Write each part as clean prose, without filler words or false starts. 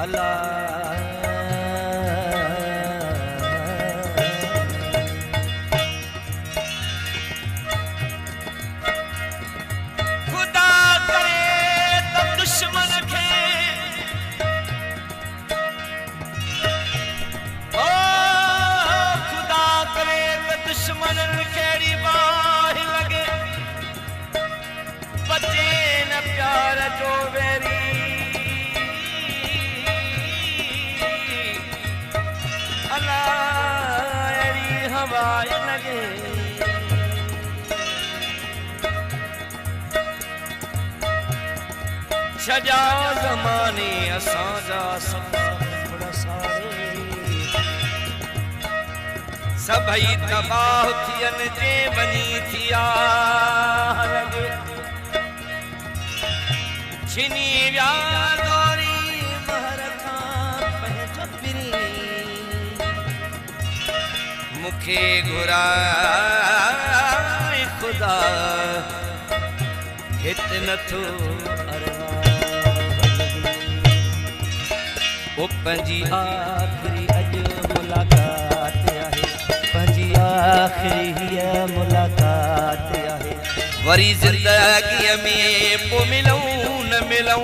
अल्लाह खुदा करे तो दुश्मन खे ओ खुदा करे तो दुश्मन केड़ी बाह लगे बचे न प्यार जो वेरी लगे छजा ज़माने असांजा सभई तबाह थियन जे वनी थिया लगे छिनी विया दौरी महर खां पंहिंजो पिरी मुखे घुराए खुदा हित नथो ओ पंजी आखिरी अज मुलाकात आहे पंजी आखिरी हिय मुलाकात आहे वरी जिंदगी में पो मिलूं न मिलूं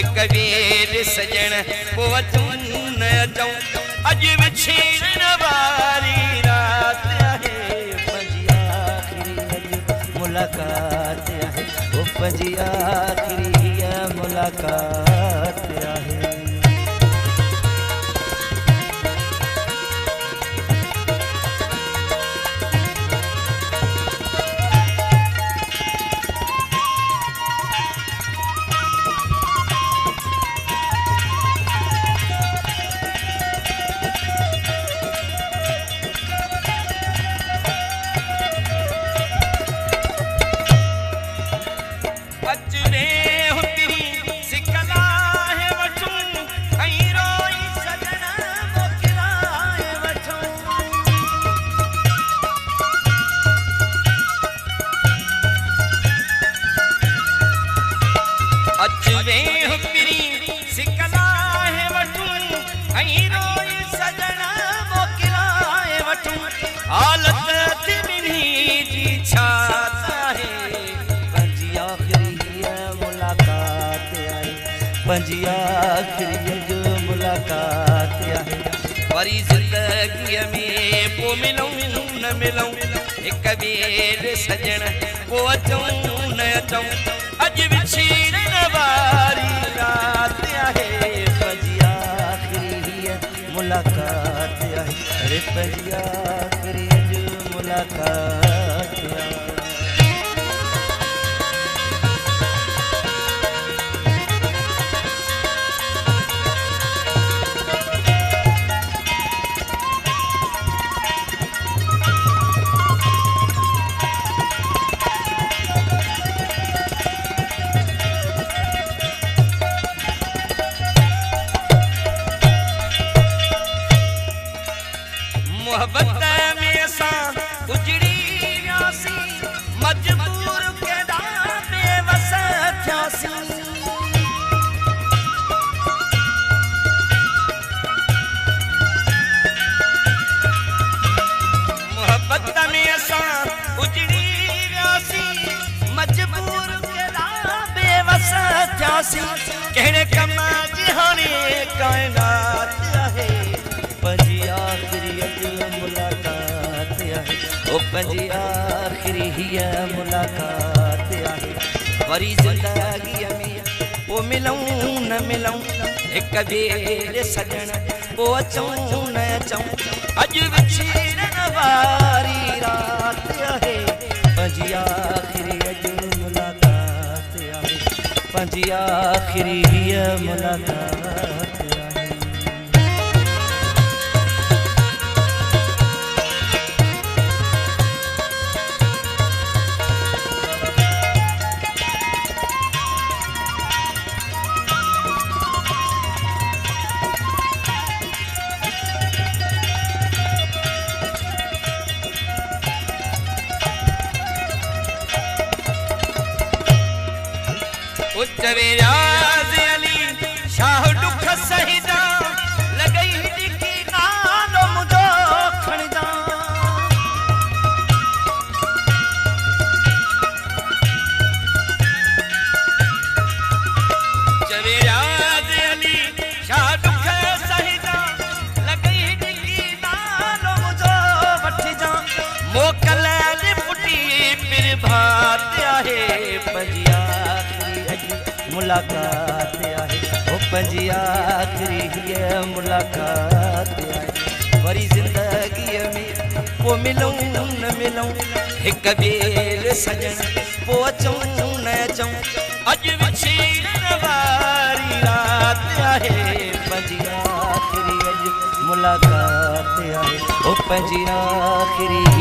एक वेर सजण पो अचूं न अचूं अज विछड़न वारी रात आहे पंजी आखिरी अज मुलाकात आहे ओ पंजी आखिरी हिय मुलाकात आहे पंजी आखिरी जो मुलाकात आहे वरी जिंदगी में पो मिलूं न मिलूं एक बेर सजण पो अचूं न अचूं अज विछड़न वारी रात आहे पंजी आखिरी मुलाकात आहे अरे पंजी आखिरी जो मुलाकात आहे मोहब्बत में असां उजड़ी वियासी मजबूर केॾा बेवस थियासी मोहब्बत में असां उजड़ी वियासी मजबूर केॾा बेवस थियासी कहिड़े कम जी हाणे काइनात आहे पंजी आखिरी मुलाकात आहे ओ पंजी आखिरी हिय मुलाकात आहे वरी जिंदगी में पो मिलूं न मिलूं एक बेर सजण पो अचूं न अचूं अज विछड़न वारी रात आहे पंजी आखिरी अज मुलाकात आहे पंजी आखिरी हिय मुलाकात उच्च विराज अली शाह दुख सहिदा आहे पंजी आखिरी अॼु मुलाक़ात आहे ओ पंजी आखिरी हीअ मुलाक़ात आहे वरी ज़िंदगीअ में पोइ मिलूं न मिलूं हिक ॿिए सजण पोइ अचूं न अचूं अॼु विछीण वारी रात आहे पंजी आखिरी अॼु मुलाक़ात आहे ओ पंजी आखिरी